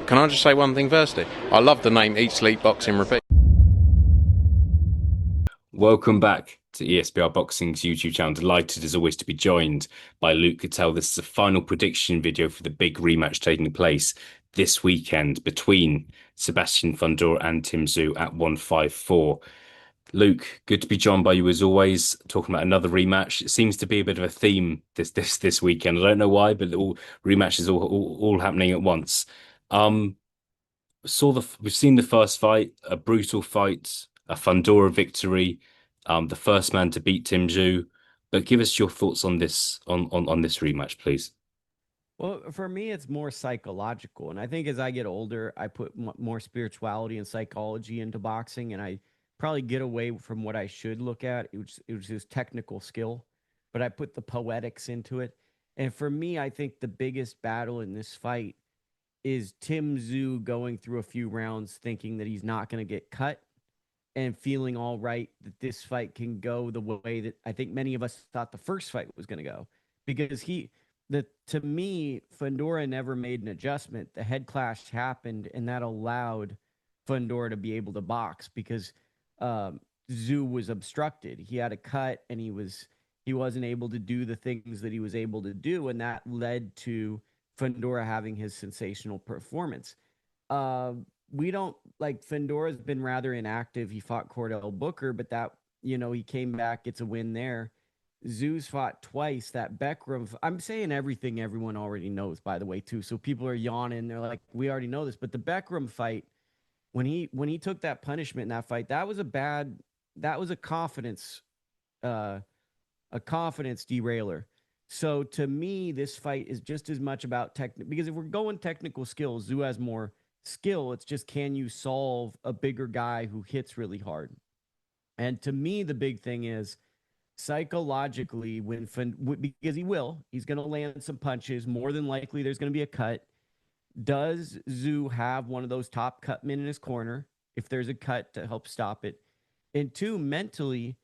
can I just say one thing firstly? I love the name Eat Sleep Boxing Repeat. Welcome back to ESBR Boxing's YouTube channel. Delighted as always to be joined by Luke Cattell. This is a final prediction video for the big rematch taking place this weekend between Sebastian Fundora and Tszyu at 154. Luke, good to be joined by you as always, talking about another rematch. It seems to be a bit of a theme this weekend. I don't know why, but all rematches all happening at once. Um, we've seen the first fight, a brutal fight, a Fundora victory, the first man to beat Tszyu. But give us your thoughts on this on this rematch, please. Well, for me, it's more psychological. And I think as I get older, I put more spirituality and psychology into boxing, and I probably get away from what I should look at. It was just technical skill, but I put the poetics into it. And for me, I think the biggest battle in this fight is Tszyu going through a few rounds thinking that he's not going to get cut and feeling all right that this fight can go the way that I think many of us thought the first fight was going to go. Because to me, Fundora never made an adjustment. The head clash happened, and that allowed Fundora to be able to box because Tszyu was obstructed. He had a cut, and he wasn't able to do the things that he was able to do, and that led to Fundora having his sensational performance. We don't like Fundora's been rather inactive. He fought Cordell Booker, but he came back, gets a win there. Tszyu's fought twice. That Beckram, I'm saying everything everyone already knows, by the way, too. So people are yawning. They're like, we already know this. But the Beckram fight, when he took that punishment in that fight, that was a confidence derailer. So to me, this fight is just as much about because if we're going technical skills, Tszyu has more skill. It's just, can you solve a bigger guy who hits really hard? And to me, the big thing is psychologically, because he's going to land some punches. More than likely, there's going to be a cut. Does Tszyu have one of those top cut men in his corner if there's a cut to help stop it? And two, mentally,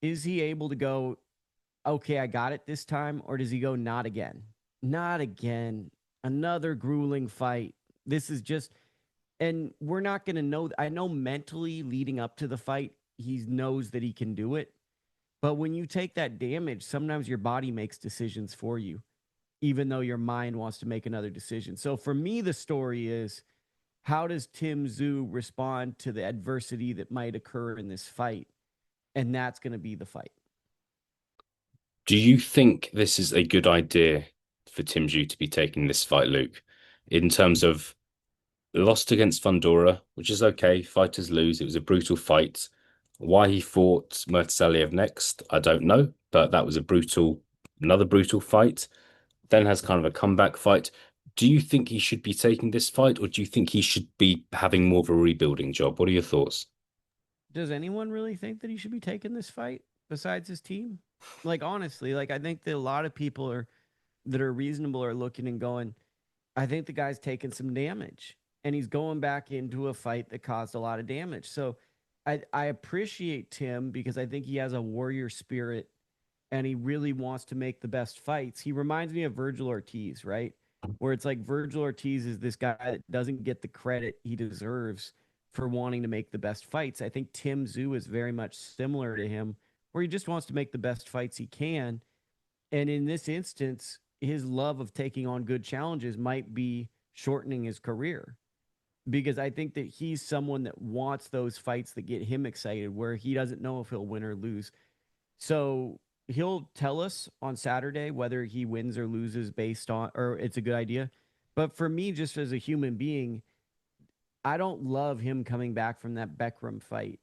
is he able to go, okay, I got it this time, or does he go, not again? Not again. Another grueling fight. This is just, and we're not going to know. I know mentally leading up to the fight, he knows that he can do it. But when you take that damage, sometimes your body makes decisions for you, even though your mind wants to make another decision. So for me, the story is, how does Tszyu respond to the adversity that might occur in this fight? And that's going to be the fight. Do you think this is a good idea for Tszyu to be taking this fight, Luke? In terms of lost against Fundora, which is okay, fighters lose. It was a brutal fight. Why he fought Murtazaliev next, I don't know, but that was another brutal fight. Then has kind of a comeback fight. Do you think he should be taking this fight, or do you think he should be having more of a rebuilding job? What are your thoughts? Does anyone really think that he should be taking this fight besides his team? Like, honestly, like, I think that a lot of people that are reasonable are looking and going, I think the guy's taking some damage, and he's going back into a fight that caused a lot of damage. So I appreciate Tim because I think he has a warrior spirit and he really wants to make the best fights. He reminds me of Virgil Ortiz, right? Where it's like Virgil Ortiz is this guy that doesn't get the credit he deserves for wanting to make the best fights. I think Tszyu is very much similar to him, where he just wants to make the best fights he can. And in this instance, his love of taking on good challenges might be shortening his career, because I think that he's someone that wants those fights that get him excited, where he doesn't know if he'll win or lose. So he'll tell us on Saturday whether he wins or loses based on, or it's a good idea. But for me, just as a human being, I don't love him coming back from that Beckram fight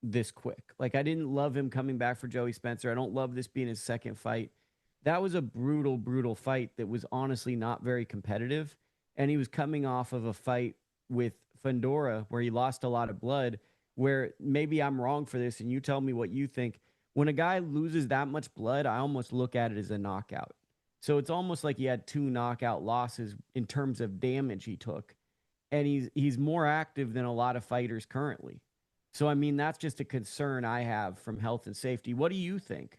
this quick. Like, I didn't love him coming back for Joey Spencer. I don't love this being his second fight. That was a brutal, brutal fight that was honestly not very competitive. And he was coming off of a fight with Fundora where he lost a lot of blood, where maybe I'm wrong for this and you tell me what you think. When a guy loses that much blood, I almost look at it as a knockout. So it's almost like he had two knockout losses in terms of damage he took. And he's more active than a lot of fighters currently. So I mean, that's just a concern I have from health and safety. What do you think?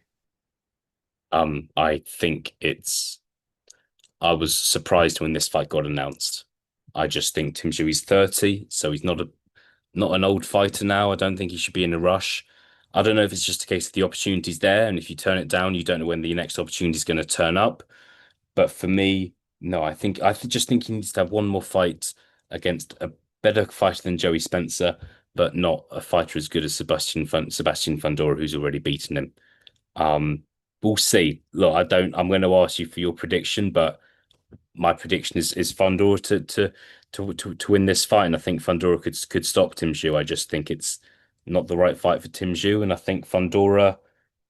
I think I was surprised when this fight got announced. I just think Tszyu is 30, so he's not an old fighter now. I don't think he should be in a rush. I don't know if it's just a case of the opportunity's there, and if you turn it down, you don't know when the next opportunity is going to turn up. But for me, no, just think he needs to have one more fight against a better fighter than Joey Spencer, but not a fighter as good as Sebastian Fundora, who's already beaten him. We'll see. Look, I'm going to ask you for your prediction, but my prediction is Fundora to win this fight, and I think Fundora could stop Tszyu. I just think it's not the right fight for Tszyu, and I think Fundora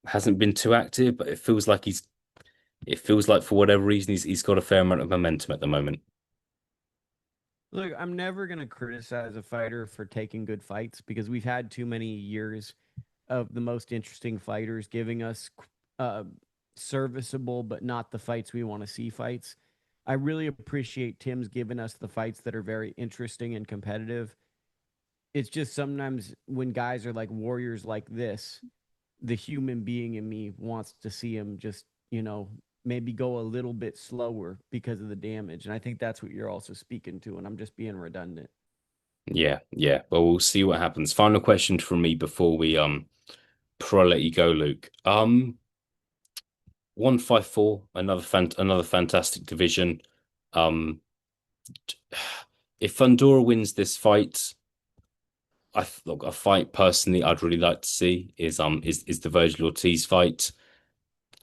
hasn't been too active, but it feels like for whatever reason he's got a fair amount of momentum at the moment. Look, I'm never going to criticize a fighter for taking good fights because we've had too many years of the most interesting fighters giving us uh, serviceable but not the fights we want to see fights. I really appreciate Tim's giving us the fights that are very interesting and competitive. It's just sometimes when guys are like warriors like this, the human being in me wants to see him just, maybe go a little bit slower because of the damage. And I think that's what you're also speaking to. And I'm just being redundant. Yeah, yeah. Well, we'll see what happens. Final question from me before I let you go, Luke. 154, another fantastic division. Um, if Fundora wins this fight, look, a fight personally I'd really like to see is the Virgil Ortiz fight.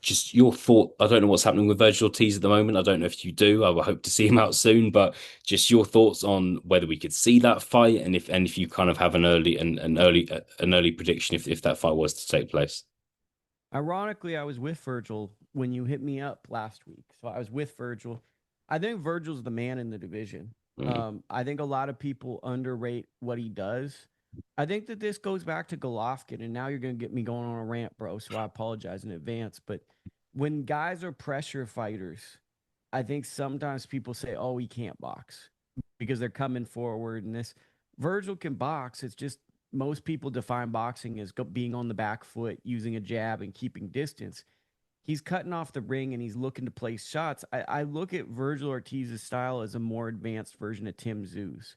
Just your thought. I don't know what's happening with Virgil Ortiz at the moment. I don't know if you do. I will hope to see him out soon, but just your thoughts on whether we could see that fight, and if you kind of have an early prediction if that fight was to take place. Ironically, I was with Virgil when you hit me up last week. So I was with Virgil. I think Virgil's the man in the division. Mm. I think a lot of people underrate what he does. I think that this goes back to Golovkin, and now you're going to get me going on a rant, bro. So I apologize in advance. But when guys are pressure fighters, I think sometimes people say, oh, he can't box because they're coming forward. And this Virgil can box. It's just most people define boxing as being on the back foot, using a jab, and keeping distance. He's cutting off the ring and he's looking to place shots. I look at Virgil Ortiz's style as a more advanced version of Tim Tszyu's.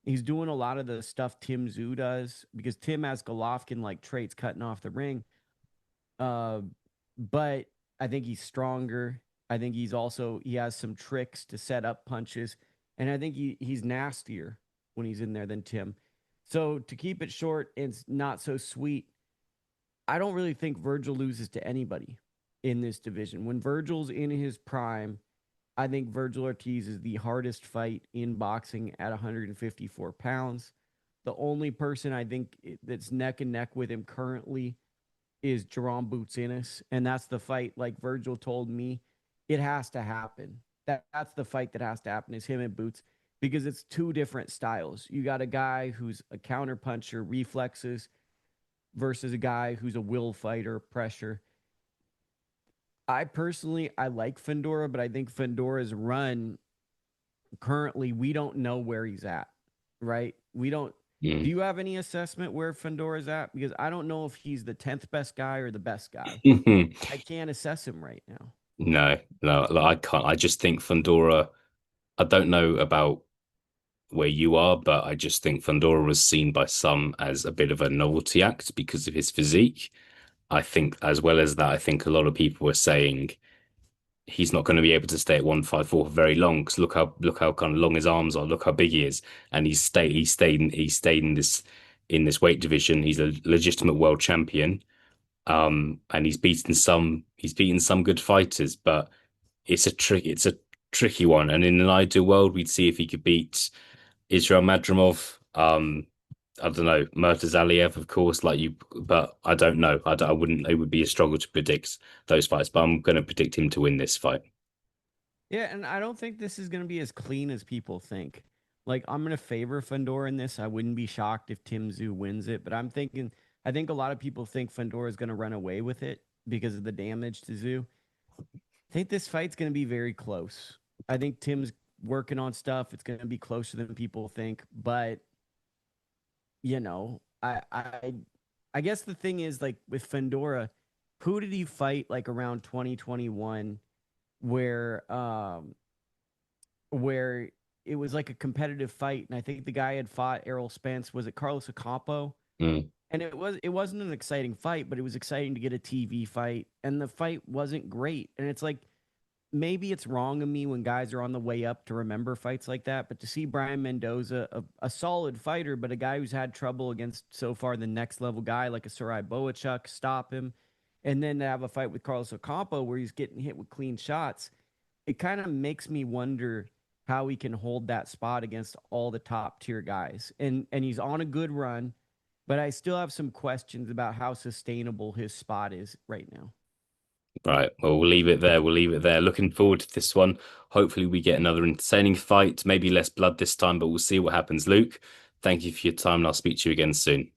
He's doing a lot of the stuff Tim Tszyu does because Tim has Golovkin like traits cutting off the ring. Uh, but I think he's stronger. I think he has some tricks to set up punches, and I think he's nastier when he's in there than Tim. So to keep it short and not so sweet, I don't really think Virgil loses to anybody in this division. When Virgil's in his prime, I think Virgil Ortiz is the hardest fight in boxing at 154 pounds. The only person I think that's neck and neck with him currently is Jerome Boots Ennis, and that's the fight. Like Virgil told me, it has to happen. That's the fight that has to happen is him and Boots because it's two different styles. You got a guy who's a counter puncher, reflexes, versus a guy who's a will fighter, pressure. I like Fundora, but I think Fundora's run currently we don't know where he's at, right? We don't. Do Mm. you have any assessment where Fundora's at? Because I don't know if he's the 10th best guy or the best guy. I can't assess him right now. No, no, I can't. I just think Fundora. I don't know about where you are, but I just think Fundora was seen by some as a bit of a novelty act because of his physique. I think, as well as that, I think a lot of people were saying he's not going to be able to stay at 154 for very long because look how kind of long his arms are, look how big he is, and he stayed in this weight division. He's a legitimate world champion, and he's beaten some good fighters, but it's a tricky one. And in an ideal world, we'd see if he could beat Israel Madrimov. I don't know, Murtaz Aliyev, of course, but I don't know. I wouldn't. It would be a struggle to predict those fights, but I'm going to predict him to win this fight. Yeah, and I don't think this is going to be as clean as people think. Like, I'm going to favor Fundora in this. I wouldn't be shocked if Tim Tszyu wins it, but I think a lot of people think Fundora is going to run away with it because of the damage to Tszyu. I think this fight's going to be very close. I think Tim's working on stuff. It's going to be closer than people think, but you know, I guess the thing is like with Fundora, who did he fight like around 2021 where where it was like a competitive fight, and I think the guy had fought Errol Spence. Was it Carlos Ocampo? Mm. And it wasn't an exciting fight, but it was exciting to get a TV fight, and the fight wasn't great. And it's like, maybe it's wrong of me when guys are on the way up to remember fights like that, but to see Brian Mendoza, a solid fighter, but a guy who's had trouble against so far the next level guy like a Sarai Boachuk, stop him, and then to have a fight with Carlos Ocampo where he's getting hit with clean shots, it kind of makes me wonder how he can hold that spot against all the top tier guys. And he's on a good run, but I still have some questions about how sustainable his spot is right now. Right. Well, we'll leave it there. We'll leave it there. Looking forward to this one. Hopefully we get another entertaining fight, maybe less blood this time, but we'll see what happens. Luke, thank you for your time, and I'll speak to you again soon.